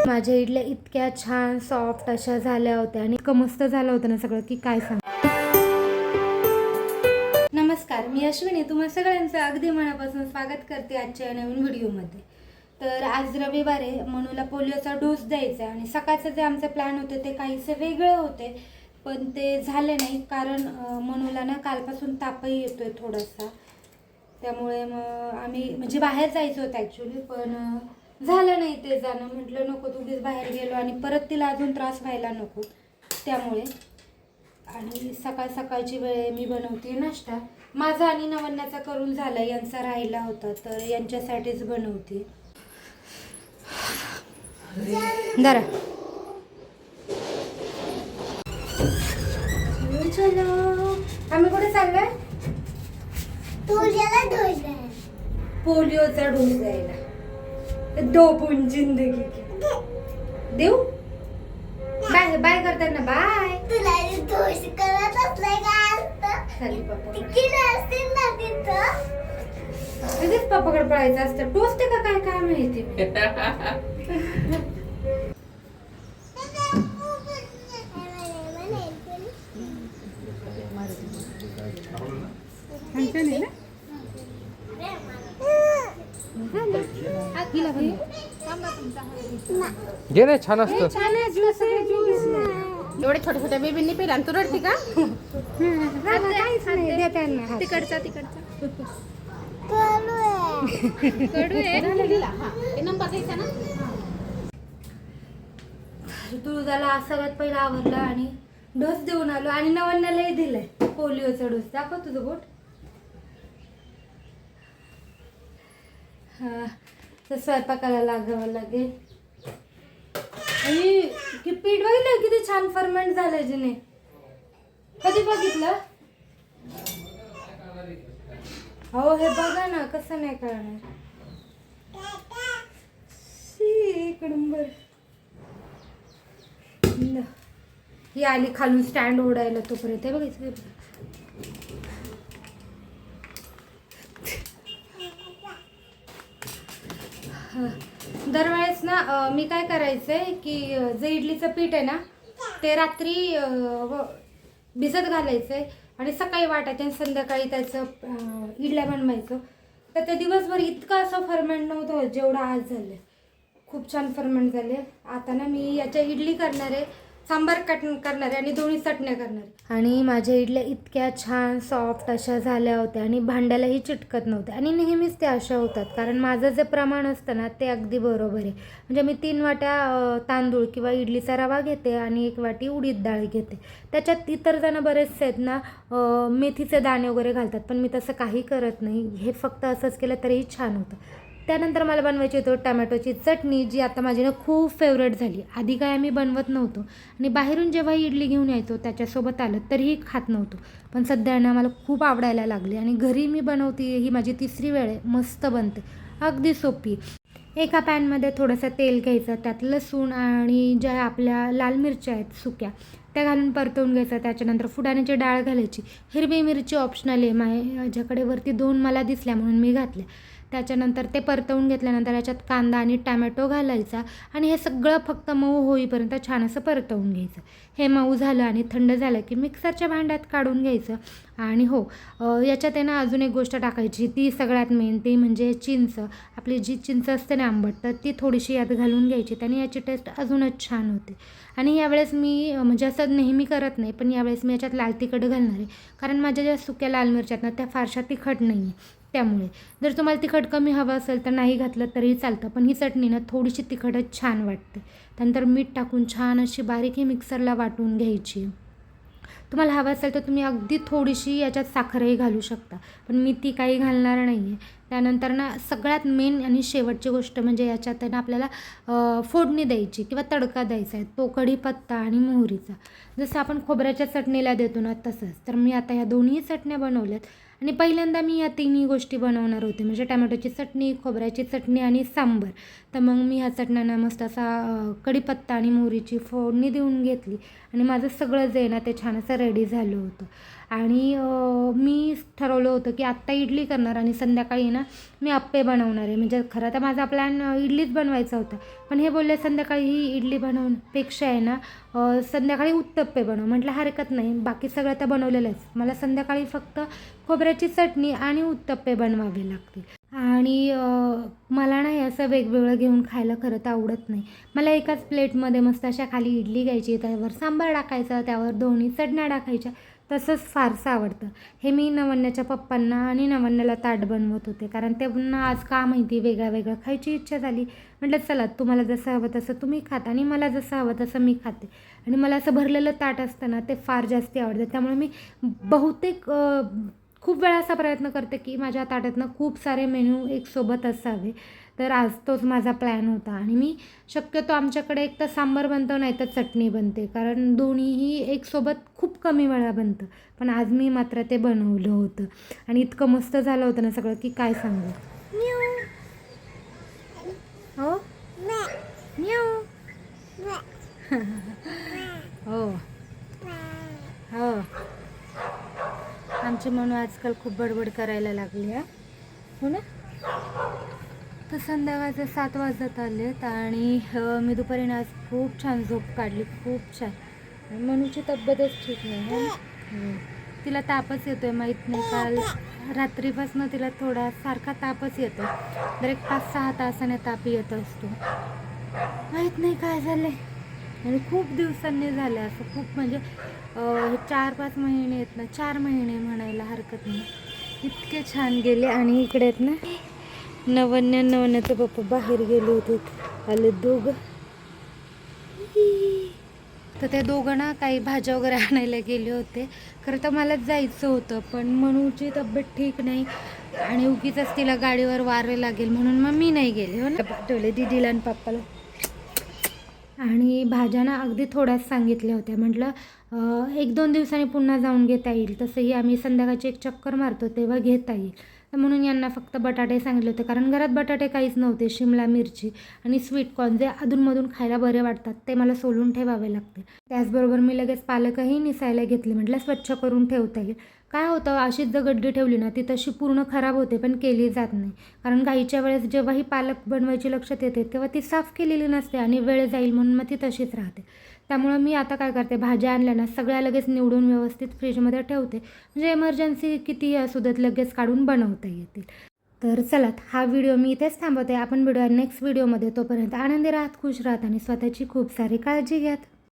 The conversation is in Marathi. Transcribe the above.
माझ्या इडल्या इतक्या छान सॉफ्ट अशा झाल्या होत्या आणि इतकं मस्त झालं होतं ना सगळं की काय सांग. नमस्कार, मी अश्विनी तुम्हा सगळ्यांचं अगदी मनापासून स्वागत करते आजच्या नवीन व्हिडिओमध्ये. तर आज रविवार आहे, मनूला पोलिओचा डोस द्यायचा आणि सकाळचं जे आमचे प्लॅन होते ते काहीसे वेगळे होते, पण ते झाले नाही कारण मनूला ना कालपासून तापही येतोय थोडासा. त्यामुळे मग आम्ही म्हणजे बाहेर जायचं होतं ॲक्च्युली, पण झालं नाही ते जाणं. म्हटलं नको, उगीच बाहेर गेलो आणि परत तिला अजून त्रास व्हायला नको त्यामुळे. आणि सकाळ सकाळची वेळ मी बनवते नाश्ता. माझा आणि नवन्याचा करून झाला, यांचा राहिला होता तर यांच्यासाठीच बनवते. जरा चलो आम्ही कुठे चाललोय? पोलिओचा डोस द्यायला. डोपून जिंदगी देऊ. बाय बाय करतात ना. बाय. तुला डोस करत असलाय का? खाली पप्पा असतील ना तिथं. लगेच पप्पाकडे पळायचं असतं. टोचते का काय काय माहिती. घे ना, छान असतं. एवढे छोटे छोटे बेबींनी पिला तू रडती का? तिकडचा कडू आहे. नंबर द्यायचा ना. तुळजाला सगळ्यात पहिला आवरला आणि डोस देऊन आलो आणि नवन्यालाही दिलाय पोलिओचा डोस. दाखव तुझं बोट. हा, तर स्वयंपाकाला लागावं लागेल. आणि पीठ बघितलं किती छान फर्मेंट झालं जिने. कधी बघितलं? हो, हे बघा ना, कसं नाही कळणार. ही आली खालून स्टँड ओढायला तोपर्यंत. बघायचं दरवेळेस ना मी काय करायचंय की जे इडलीचं पीठ आहे ना ते रात्री भिजत घालायचंय आणि सकाळी वाटायचं आणि संध्याकाळी त्याचं इडल्या बनवायचं. तर ते दिवसभर इतकं असं फर्मेंट नव्हतं जेवढं आज झालं. खूप छान फर्मेंट झाले. आता ना मी याच्या इडली करणार आहे, सांबार करणार आहे आणि दोन्ही चटण्या करणार आहे. आणि माझ्या इडल्या इतक्या छान सॉफ्ट अशा झाल्या होत्या आणि भांड्यालाही चिटकत नव्हत्या. आणि नेहमीच त्या अशा होतात कारण माझं जे प्रमाण असतं ना ते अगदी बरोबर आहे. म्हणजे मी 3 वाट्या तांदूळ किंवा इडलीचा रवा घेते आणि 1 वाटी उडीद डाळ घेते. त्याच्यात इतर जण बरेचसे आहेत ना मेथीचे दाणे वगैरे घालतात, पण मी तसं काही करत नाही. हे फक्त असंच केलं तरीही छान होतं. त्यानंतर मला बनवायची होती टमॅटोची चटणी, जी आता माझी ना खूप फेवरेट झाली. आधी काय आम्ही बनवत नव्हतो आणि बाहेरून जेव्हा इडली घेऊन यायचो त्याच्यासोबत आलं तरीही खात नव्हतो, पण सध्या ना मला खूप आवडायला लागली आणि घरी मी बनवते. ही माझी 3री वेळ आहे. मस्त बनते, अगदी सोपी. एका पॅनमध्ये थोडंसं तेल घ्यायचं, त्यात लसूण आणि ज्या आपल्या लाल मिरच्या आहेत सुक्या त्या घालून परतवून घ्यायचं. त्याच्यानंतर फुटाण्याची डाळ घालायची. हिरवी मिरची ऑप्शनल आहे, माझ्याकडे वरती 2 मला दिसल्या म्हणून मी घातल्या. त्याच्यानंतर ते परतवून घेतल्यानंतर याच्यात कांदा आणि टॅमॅटो घालायचा आणि हे सगळं फक्त मऊ होईपर्यंत छान असं परतवून घ्यायचं. हे मऊ झालं आणि थंड झालं की मिक्सरच्या भांड्यात काढून घ्यायचं. आणि हो, याच्यात आहे ना अजून एक गोष्ट टाकायची, ती सगळ्यात मेन, ती म्हणजे चिंच. आपली जी चिंच असते ना आंबट, तर ती थोडीशी यात घालून घ्यायची. त्याने याची टेस्ट अजूनच छान होते. आणि यावेळेस मी म्हणजे असं नेहमी करत नाही, पण यावेळेस मी याच्यात लाल तिखट घालणार आहे कारण माझ्या ज्या सुक्या लाल मिरच्या आहेत ना त्या फारशा तिखट नाही आहे. त्यामुळे जर तुम्हाला तिखट कमी हवं असेल तर नाही घातलं तरीही चालतं, पण ही चटणी ना थोडीशी तिखटच छान वाटते. त्यानंतर मीठ टाकून छान अशी बारीक ही मिक्सरला वाटून घ्यायची. तुम्हाला हवं असेल तर तुम्ही अगदी थोडीशी याच्यात साखरही घालू शकता, पण मी ती काही घालणार नाही आहे. त्यानंतर ना सगळ्यात मेन आणि शेवटची गोष्ट म्हणजे याच्यात ना आपल्याला फोडणी द्यायची किंवा तडका द्यायचा आहे, तो कढीपत्ता आणि मोहरीचा. जसं आपण खोबऱ्याच्या चटणीला देतो ना तसंच. तर मी आता ह्या दोन्ही चटण्या बनवल्यात आणि पहिल्यांदा मी या 3ही गोष्टी बनवणार होते, म्हणजे टमॅटोची चटणी, खोबऱ्याची चटणी आणि सांबार. तर मग मी ह्या चटण्यांना मस्त असा कढीपत्ता आणि मोहरीची फोडणी देऊन घेतली आणि माझं सगळं जे आहे ना ते छान असं रेडी झालं होतं. आणि मी ठरवलं होतं की आत्ता इडली करणार आणि संध्याकाळी ना मी अप्पे बनवणार आहे. म्हणजे खरं तर माझा प्लॅन इडलीच बनवायचा होता, पण हे बोलले संध्याकाळी ही इडली बनवण्यापेक्षा आहे ना संध्याकाळी उत्तप्पे बनव. म्हटलं हरकत नाही, बाकी सगळं तर बनवलेलंच, मला संध्याकाळी फक्त खोबऱ्याची चटणी आणि उत्तप्पे बनवावे लागतील. आणि मला नाही असं वेगवेगळं घेऊन खायला खरं तर आवडत नाही. मला एकाच प्लेटमध्ये मस्त अशा खाली इडली घ्यायची, त्यावर सांबार टाकायचं, त्यावर दोन्ही चटण्या टाकायच्या, तसंच फारसं आवडतं. हे मी नवन्याच्या पप्पांना आणि नवन्याला ताट बनवत होते, कारण त्यांना आज का माहिती वेगळं खायची इच्छा झाली. म्हटलं चला तुम्हाला जसं हवं तसं तुम्ही खाता आणि मला जसं हवं तसं मी खाते. आणि मला असं भरलेलं ताट असतं ना ते फार जास्ती आवडतं, त्यामुळे मी बहुतेक खूप वेळा असा प्रयत्न करते की माझ्या ताटातनं खूप सारे मेन्यू एक सोबत असावे. तर आज तोच माझा प्लॅन होता. आणि मी शक्यतो आमच्याकडे एक तर सांबार बनतं नाही तर चटणी बनते, कारण दोन्हीही एक सोबत खूप कमी वेळा बनतं. पण आज मी मात्र ते बनवलं होतं आणि इतकं मस्त झालं होतं ना सगळं की काय सांगू. हो हो हो आमची म्हणून आजकाल खूप बडबड करायला लागली आहे, हो ना. तर संध्याकाळचे 7 वाजत आलेत आणि मी दुपारी आज खूप छान झोप काढली, खूप छान. आणि मनूची तब्येतच ठीक नाही आहे, तिला तापच येतोय, माहीत नाही काल रात्रीपासून तिला थोडा सारखा तापच येतो. दर एक 5-6 तासाने ताप येत असतो, माहीत नाही काय झालं आहे. आणि खूप दिवसांनी झालं असं, खूप म्हणजे 4-5 महिने आहेत ना, 4 महिने म्हणायला हरकत नाही, इतके छान गेले. आणि इकडे आहेत ना नवन्याचं पप्पा बाहेर गेले होते, आले दोघं. तर ते दोघं ना काही भाज्या वगैरे आणायला गेले होते. खरं तर मलाच जायचं होतं, पण मनूची तब्येत ठीक नाही आणि उगीच तिला गाडीवर वारे लागेल म्हणून मग मी नाही गेले, हो ना. पाठवले दीदीला आणि पप्पाला. आणि भाज्या ना अगदी थोड्याच सांगितल्या होत्या, म्हटलं 1-2 दिवसांनी पुन्हा जाऊन घेता येईल, तसंही आम्ही संध्याकाळची एक चक्कर मारतो तेव्हा घेता येईल. तर म्हणून यांना फक्त बटाटे सांगितले होते, कारण घरात बटाटे काहीच नव्हते. शिमला मिरची आणि स्वीट कॉर्न जे अधूनमधून खायला बरे वाटतात ते मला सोलून ठेवावे लागते. त्याचबरोबर मी लगेच पालकही निसायला घेतले, म्हटलं स्वच्छ करून ठेवता येईल. काय होतं, अशीच जर गड्डी ठेवली ना ती तशी पूर्ण खराब होते पण केली जात नाही, कारण घाईच्या वेळेस जेव्हा ही पालक बनवायची लक्षात येते तेव्हा ती साफ केलेली नसते आणि वेळ जाईल म्हणून मग ती तशीच राहते. त्यामुळं मी आता काय करते, भाज्या आणल्या ना सगळ्या लगेच निवडून व्यवस्थित फ्रीजमध्ये ठेवते, म्हणजे एमर्जन्सी कितीही असू देत लगेच काढून बनवता येतील. तर चला हा व्हिडिओ मी इथेच थांबवते. आपण भेटूया नेक्स्ट व्हिडिओमध्ये. तोपर्यंत आनंदी राहत, खुश राहत आणि स्वतःची खूप सारी काळजी घ्या.